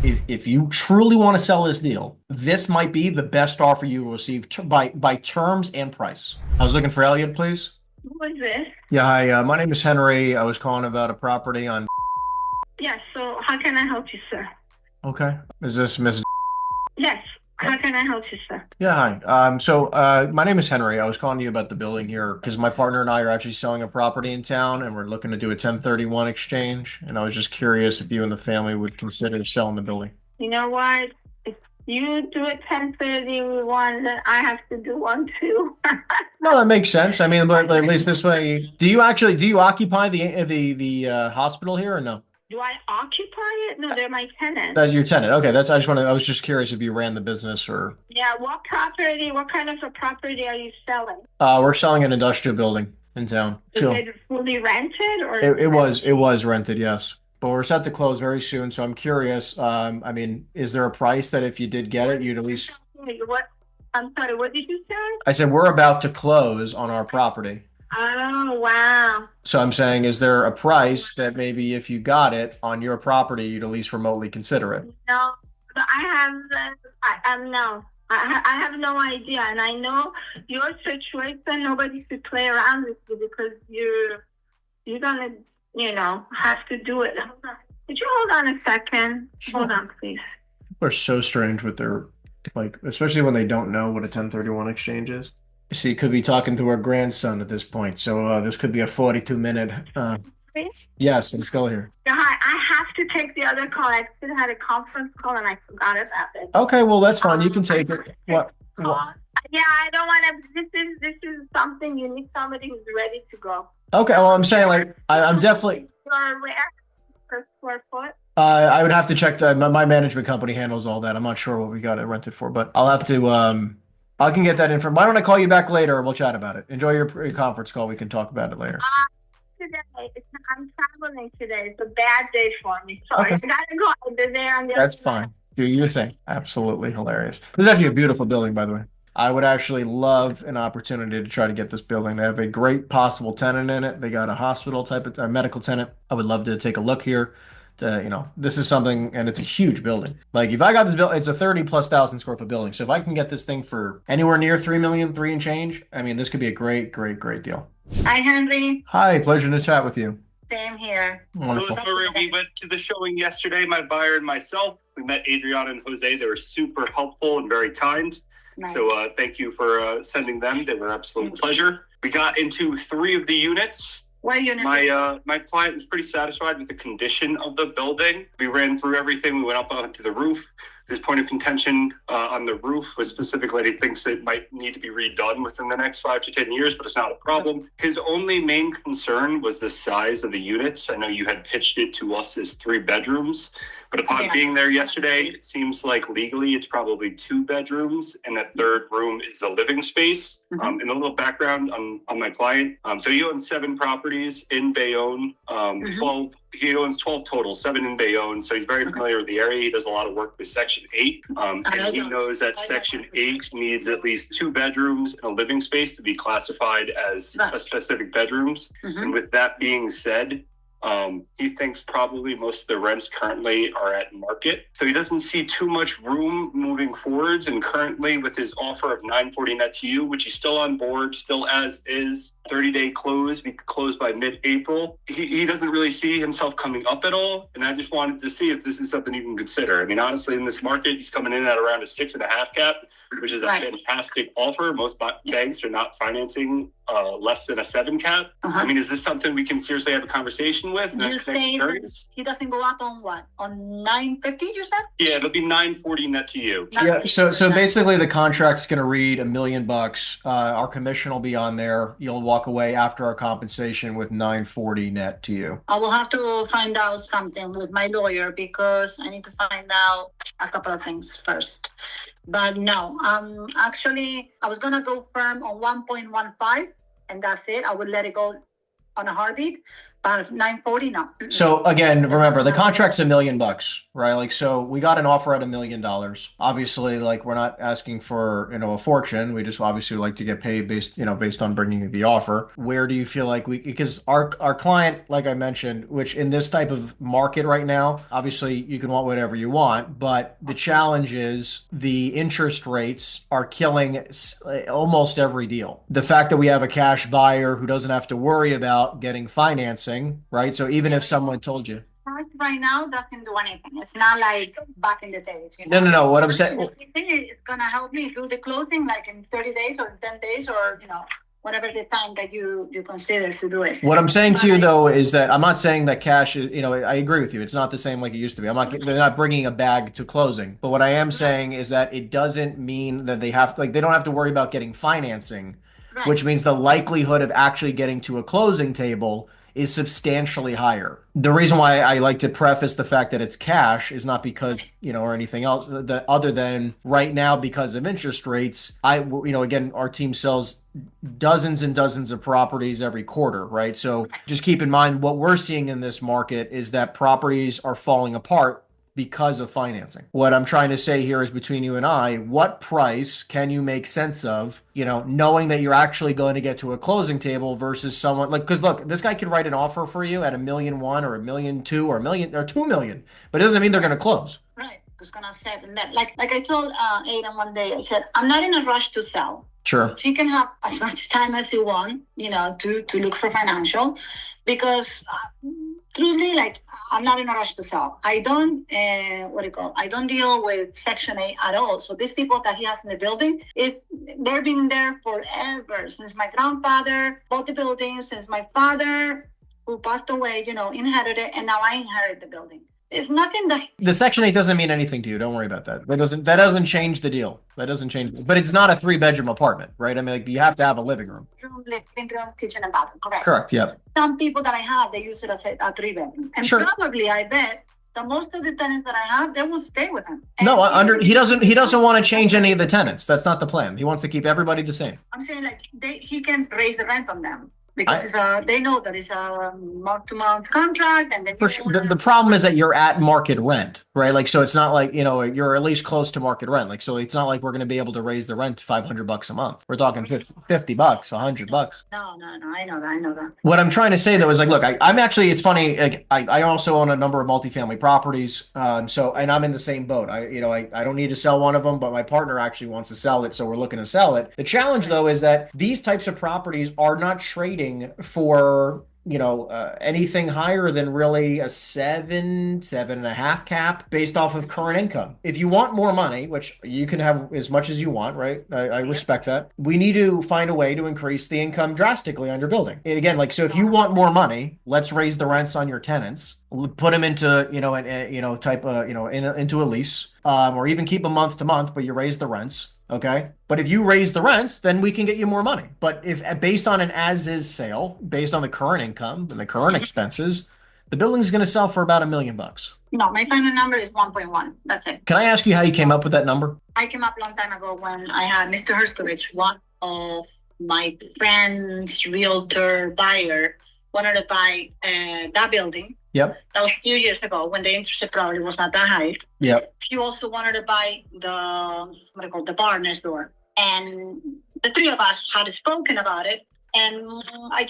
if you truly want to sell this deal, this might be the best offer you will receive by terms and price. I was looking for Elliot, please. Who is this? Yeah, hi. My name is Henry. I was calling about a property on. Yes, so how can I help you, sir? Okay. Is this Miss? Yes, how can I help you, sir? Yeah, hi. My name is Henry. I was calling you about the building here because my partner and I are actually selling a property in town, and we're looking to do a 1031 exchange. And I was just curious if you and the family would consider selling the building. You know what? If you do a 1031, then I have to do one too. No, that makes sense. I mean, but at least this way, do you occupy the hospital here or no? Do I occupy it? No, they're my tenants. That's your tenant. Okay, I was just curious if you ran the business or. Yeah, what kind of a property are you selling? We're selling an industrial building in town. Is it fully rented or? It was rented, yes. But we're set to close very soon, so I'm curious. I mean, is there a price that if you did get it, you'd at least. What? I'm sorry, what did you say? I said we're about to close on our property. Oh, wow. So I'm saying, is there a price that maybe if you got it on your property, you'd at least remotely consider it? No, but no. I have no idea, and I know your situation. Nobody should play around with you because you're gonna, have to do it. Hold on. Could you hold on a second? Sure. Hold on, please. People are so strange with their, especially when they don't know what a 1031 exchange is. She could be talking to her grandson at this point, so this could be a 42-minute. Yes, I'm still here. Yeah, hi. I have to take the other call. I still had a conference call and I forgot about it. Okay, well that's fine. You can take it. What? Yeah, I don't want to. This is something you need somebody who's ready to go. Okay, well I'm saying I'm definitely. Where per square foot? I would have to check my management company handles all that. I'm not sure what we got it rented for, but I'll have to. I can get that info. Why don't I call you back later? We'll chat about it. Enjoy your conference call. We can talk about it later. Today, I'm traveling today. It's a bad day for me. Sorry, Okay. I gotta go over there on the That's other side. fine. Do your thing. Absolutely hilarious. This is actually a beautiful building, by the way. I would actually love an opportunity to try to get this building. They have a great possible tenant in it. They got a hospital type of medical tenant. I would love to take a look here. This is something, and it's a huge building. Like if I got this building, it's a 30,000+ square foot building. So if I can get this thing for anywhere near 3 million, 3 and change, I mean, this could be a great, great, great deal. Hi, Henry. Hi, pleasure to chat with you. Same here. Wonderful. So Maria, we went to the showing yesterday, my buyer and myself. We met Adriana and Jose. They were super helpful and very kind. Nice. So thank you for sending them. They were an absolute pleasure. We got into 3 of the units. What unit? My client was pretty satisfied with the condition of the building. We ran through everything. We went up onto the roof. His point of contention on the roof was specifically that he thinks it might need to be redone within the next 5 to 10 years, but it's not a problem. His only main concern was the size of the units. I know you had pitched it to us as 3 bedrooms, but upon being there yesterday, it seems like legally it's probably 2 bedrooms, and that third room is a living space. And a little background on my client. So he owns 7 properties in Bayonne, 12. He owns 12 total, 7 in Bayonne. So he's very familiar with the area. He does a lot of work with Section 8. And he knows that Section 8 needs at least 2 bedrooms and a living space to be classified as a specific bedrooms. And with that being said, he thinks probably most of the rents currently are at market. So he doesn't see too much room moving forwards. And currently with his offer of $940 net to you, which he's still on board, still as is, 30-day close, we could close by mid-April. He doesn't really see himself coming up at all. And I just wanted to see if this is something you can consider. I mean, honestly, in this market, he's coming in at around a 6.5 cap, which is a fantastic offer. Most banks are not financing less than a 7 cap. I mean, is this something we can seriously have a conversation with? You say he doesn't go up on what? On 950, you said? Yeah, it'll be $940 net to you. Yeah. So basically, the contract's going to read $1 million. Our commission will be on there. You'll walk away after our compensation with $940 net to you. I will have to find out something with my lawyer because I need to find out a couple of things first. But no, actually, I was gonna go firm on 1.15, and that's it. I would let it go on a heartbeat. But 940, no. So again, remember the contract's $1 million, right? Like, so we got an offer at $1 million. Obviously, like we're not asking for, a fortune. We just obviously like to get paid based on bringing the offer. Where do you feel like because our client, like I mentioned, which in this type of market right now, obviously you can want whatever you want, but the challenge is the interest rates are killing almost every deal. The fact that we have a cash buyer who doesn't have to worry about getting financing, right? So even if someone told you right now doesn't do anything. It's not like back in the days. No. What I'm saying, it's gonna help me do the closing like in 30 days or 10 days or whatever the time that you consider to do it. What I'm saying to you though is that I'm not saying that cash is, I agree with you. It's not the same like it used to be. They're not bringing a bag to closing. But what I am saying is that it doesn't mean that they don't have to worry about getting financing, Right. which means the likelihood of actually getting to a closing table is substantially higher. The reason why I like to preface the fact that it's cash is not because, or anything else other than right now because of interest rates. Again, our team sells dozens and dozens of properties every quarter, right? So just keep in mind what we're seeing in this market is that properties are falling apart because of financing. What I'm trying to say here is between you and I, what price can you make sense of, knowing that you're actually going to get to a closing table versus someone because look, this guy could write an offer for you at $1.1 million or $1.2 million or $2 million, but it doesn't mean they're going to close. Right. It's gonna set in that. Like I told Aiden one day, I said, I'm not in a rush to sell. Sure. You can have as much time as you want, to look for financial because truly, like, I'm not in a rush to sell. I don't, I don't deal with Section 8 at all. So these people that he has in the building, they've been there forever, since my grandfather bought the building, since my father, who passed away, inherited it, and now I inherit the building. It's nothing that the Section 8 doesn't mean anything to you. Don't worry about that. That doesn't change the deal. That doesn't change. But it's not a 3-bedroom apartment, right? I mean, like you have to have a living room. Living room, kitchen, and bathroom. Correct. Correct. Yep. Some people that I have, they use it as a 3-bedroom, and Sure. probably I bet that most of the tenants that I have, they will stay with him. He doesn't want to change any of the tenants. That's not the plan. He wants to keep everybody the same. I'm saying like he can raise the rent on them. Because they know that it's a month-to-month contract, and then for sure. The problem is that you're at market rent, right? Like, so it's not like you're at least close to market rent. Like, so it's not like we're going to be able to raise the rent to $500 a month. We're talking $50, $100. No, I know that. What I'm trying to say though is like, look, I'm actually, it's funny. Like, I also own a number of multifamily properties, and I'm in the same boat. I don't need to sell one of them, but my partner actually wants to sell it, so we're looking to sell it. The challenge though is that these types of properties are not trading for anything higher than really a 7.5 cap based off of current income. If you want more money, which you can have as much as you want, right? I respect that. We need to find a way to increase the income drastically on your building. And again, like, so if you want more money, let's raise the rents on your tenants, put them into, into a lease, or even keep them month to month, but you raise the rents. Okay. But if you raise the rents, then we can get you more money. But if based on an as-is sale, based on the current income and the current expenses, the building is going to sell for about $1 million. No, my final number is 1.1. That's it. Can I ask you how you came up with that number? I came up a long time ago when I had Mr. Herskovich, one of my friend's realtor buyer, wanted to buy that building. Yep. That was a few years ago when the interest rate probably was not that high. Yep. He also wanted to buy the bar next door. And the three of us had spoken about it. And I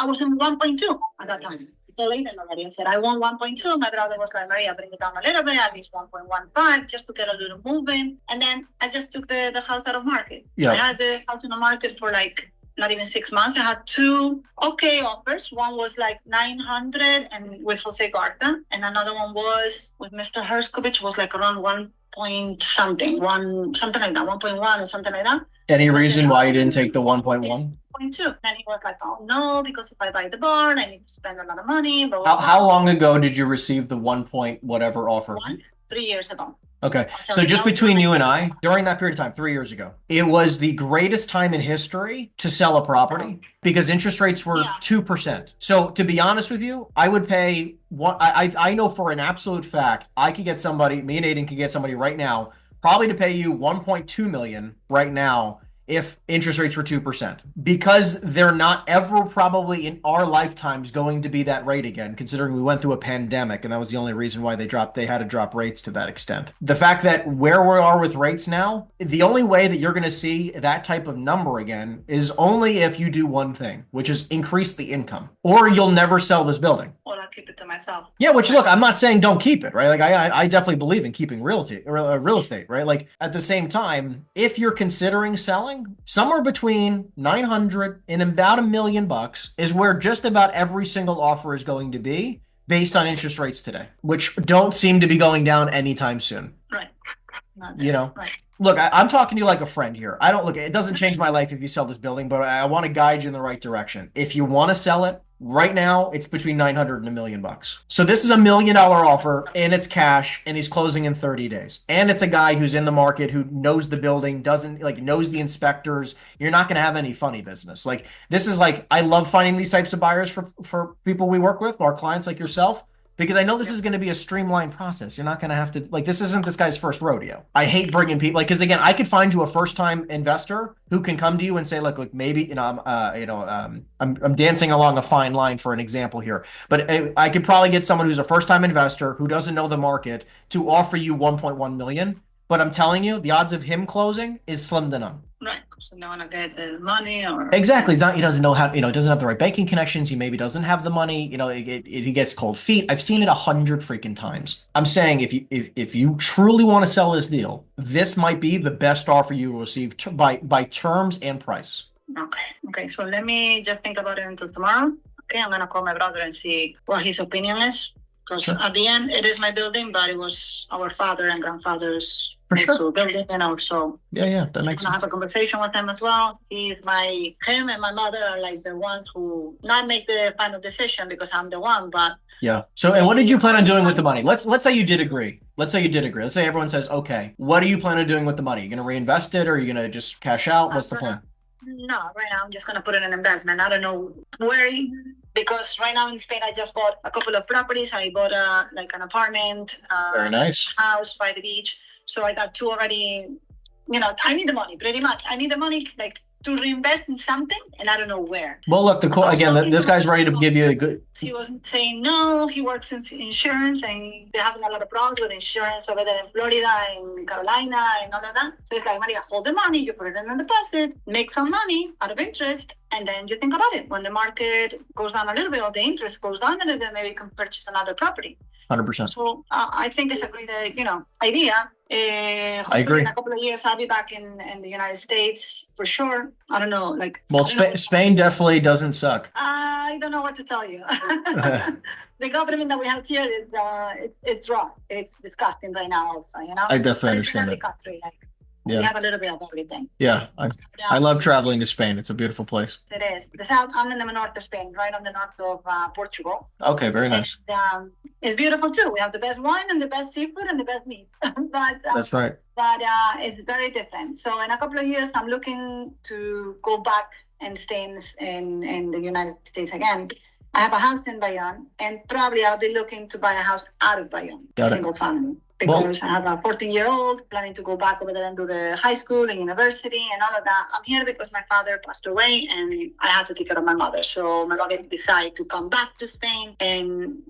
was in 1.2 at that time. So later already, I said, I want 1.2. My brother was like, Maria, bring it down a little bit, at least 1.15, just to get a little moving. And then I just took the house out of market. Yep. I had the house in the market for like not even 6 months. I had 2 okay offers. One was like 900 and with Jose Garta, and another one was with Mr. Herskovich, was like around 1 point something like that, 1.1 or something like that. Any reason why you didn't take the 1.1? 0.2. Then he was like, oh no, because if I buy the barn, I need to spend a lot of money. Blah, blah, blah. How long ago did you receive the 1 point whatever offer? 3 years ago. Okay. So just between you and I, during that period of time, 3 years ago, it was the greatest time in history to sell a property because interest rates were 2%. So to be honest with you, I would pay what I know for an absolute fact, I could get somebody, me and Aiden could get somebody right now, probably to pay you 1.2 million right now if interest rates were 2%, because they're not ever probably in our lifetimes going to be that rate again, considering we went through a pandemic and that was the only reason why they had to drop rates to that extent. The fact that where we are with rates now, the only way that you're going to see that type of number again is only if you do one thing, which is increase the income, or you'll never sell this building. Or I'll keep it to myself. Yeah, which look, I'm not saying don't keep it, right? Like I definitely believe in keeping real estate, right? Like at the same time, if you're considering selling, somewhere between 900 and about $1 million is where just about every single offer is going to be based on interest rates today, which don't seem to be going down anytime soon. Right. You know, right. Look, I'm talking to you like a friend here. I don't look, it doesn't change my life if you sell this building, but I want to guide you in the right direction. If you want to sell it, right now it's between 900 and $1 million. So this is $1 million offer and it's cash and he's closing in 30 days. And it's a guy who's in the market, who knows the building, knows the inspectors. You're not going to have any funny business. Like this is like, I love finding these types of buyers for people we work with, our clients like yourself, because I know this is going to be a streamlined process. You're not going to have to, like, this isn't this guy's first rodeo. I hate bringing people, like, because again, I could find you a first-time investor who can come to you and say, look, maybe, I'm dancing along a fine line for an example here, but I could probably get someone who's a first-time investor who doesn't know the market to offer you 1.1 million. But I'm telling you, the odds of him closing is slim to none. Right. So no one will get the money or exactly. He doesn't know how, doesn't have the right banking connections. He maybe doesn't have the money. He gets cold feet. I've seen it 100 freaking times. I'm saying if you truly want to sell this deal, this might be the best offer you will receive by terms and price. Okay. So let me just think about it until tomorrow. Okay. I'm going to call my brother and see what his opinion is. Because at the end, it is my building, but it was our father and grandfather's building, so yeah, that makes sense. I have a conversation with him as well. Him and my mother are like the ones who not make the final decision because I'm the one, but yeah. So, and what did you plan on doing with the money? Let's say you did agree. Let's say everyone says, okay, what do you plan on doing with the money? You're going to reinvest it, or are you going to just cash out? What's the plan? No, right now I'm just going to put it in investment. I don't know where, because right now in Spain, I just bought a couple of properties. I bought an apartment, very nice house by the beach. So I got two already, I need the money pretty much. I need the money to reinvest in something, and I don't know where. Well, look, this guy's ready to give you a good. He wasn't saying no. He works in insurance, and they're having a lot of problems with insurance over there in Florida, in Carolina, and all of that. So it's like, Maria, hold the money, you put it in a deposit, make some money out of interest, and then you think about it. When the market goes down a little bit, or the interest goes down a little bit, maybe you can purchase another property. 100%. So I think it's a great, idea. I agree. In a couple of years, I'll be back in the United States for sure. I don't know, Spain definitely doesn't suck. I don't know what to tell you. The government that we have here is it's wrong. It's disgusting right now. Also, I definitely understand it. Country, we have a little bit of everything. Yeah, I love traveling to Spain. It's a beautiful place. It is. I'm in the north of Spain, right on the north of Portugal. Okay, very nice. And, it's beautiful too. We have the best wine and the best seafood and the best meat. That's right. But it's very different. So in a couple of years, I'm looking to go back and stay in the United States again. I have a house in Bayonne, and probably I'll be looking to buy a house out of Bayonne, single family. Because I have a 14-year-old planning to go back over there and do the high school and university and all of that. I'm here because my father passed away and I had to take care of my mother. So my mother decided to come back to Spain and,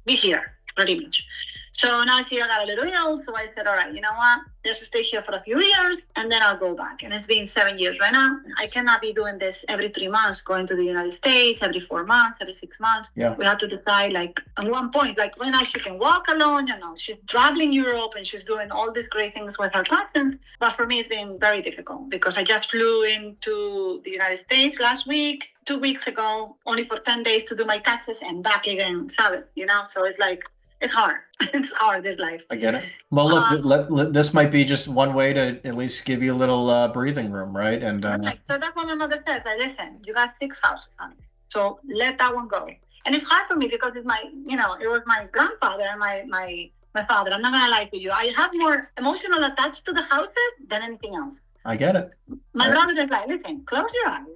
be here pretty much. So now here I got a little ill. So I said, all right, you know what? Just stay here for a few years and then I'll go back. And it's been 7 years right now. I cannot be doing this every 3 months, going to the United States every 4 months, every 6 months. Yeah. We have to decide, at one point, right now she can walk alone, she's traveling Europe and she's doing all these great things with her cousins. But for me, it's been very difficult because I just flew into the United States last week, 2 weeks ago, only for 10 days to do my taxes and back again Sabbath, So it's like, it's hard. It's hard, this life. I get it. Well, look, this might be just one way to at least give you a little breathing room, right? And so that's what my mother says. Listen, you got 6 houses, honey. So let that one go. And it's hard for me because it's my, it was my grandfather and my father. I'm not going to lie to you. I have more emotional attached to the houses than anything else. I get it. My brother is like, listen, close your eyes.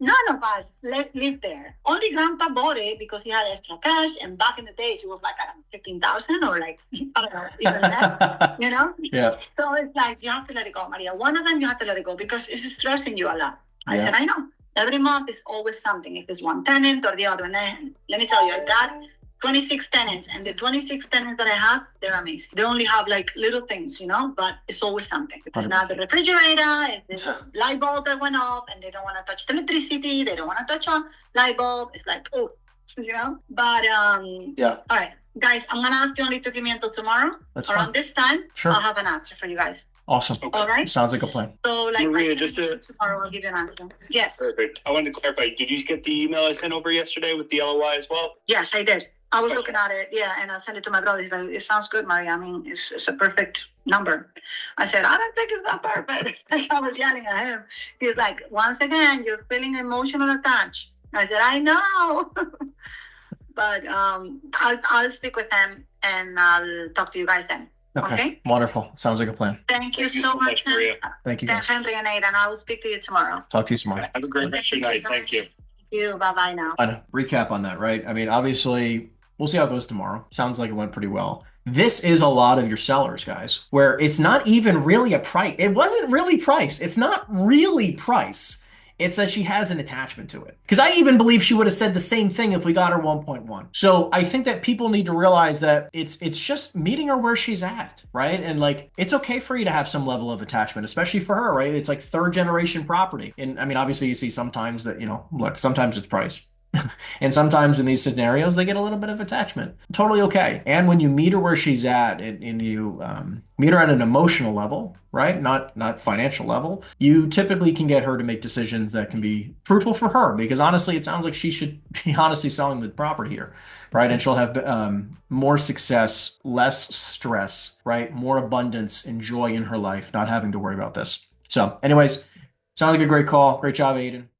none of us live there. Only Grandpa bought it because he had extra cash, and back in the days it was like, I don't know, 15,000 or like, I don't know, even less, you know? Yeah. So it's like, you have to let it go, Maria. One of them, you have to let it go because it's stressing you a lot. I Yeah. said, I know. Every month is always something. If it's one tenant or the other. And let me tell you, I got 26 tenants, and the 26 tenants that I have, they're amazing. They only have like little things, you know, but it's always something. If it's not the refrigerator, it's the light bulb that went off, and they don't want to touch the electricity, they don't want to touch a light bulb. It's like, oh, you know. But Yeah. all right, guys, I'm gonna ask you only to give me until tomorrow. That's around fine. this time. Sure. I'll have an answer for you guys. Awesome. All right. Sounds like a plan. So like Maria, just tomorrow, I'll give you an answer. Yes. Perfect. I wanted to clarify. Did you get the email I sent over yesterday with the LOI as well? Yes, I did. I was Okay. looking at it, yeah, and I sent it to my brother. He's like, it sounds good, Maria. I mean, it's a perfect number. I said, I don't think it's not perfect. I was yelling at him. He's like, once again, you're feeling emotional attached. I said, I know. But I'll speak with him, and I'll talk to you guys then. Okay. Okay. Wonderful. Sounds like a plan. Thank you Thank you so so much, much, Maria. Thank you, guys. Henry and Aiden. I will speak to you tomorrow. Talk to you tomorrow. Have a great rest of your night. Thank you. Thank you. Bye-bye now. I know. Recap on that, right? I mean, obviously, we'll see how it goes tomorrow. Sounds like it went pretty well. This is a lot of your sellers, guys, where it's not even really a price. It wasn't really price. It's not really price. It's that she has an attachment to it. Because I even believe she would have said the same thing if we got her 1.1. So I think that people need to realize that it's just meeting her where she's at, right? And like, it's okay for you to have some level of attachment, especially for her, right? It's like third generation property. And I mean, obviously you see sometimes that, you know, look, sometimes it's price. And sometimes in these scenarios, they get a little bit of attachment. Totally okay. And when you meet her where she's at and you meet her at an emotional level, right? Not financial level, you typically can get her to make decisions that can be fruitful for her. Because honestly, it sounds like she should be honestly selling the property here, right? And she'll have more success, less stress, right? More abundance and joy in her life, not having to worry about this. So anyways, sounds like a great call. Great job, Aiden.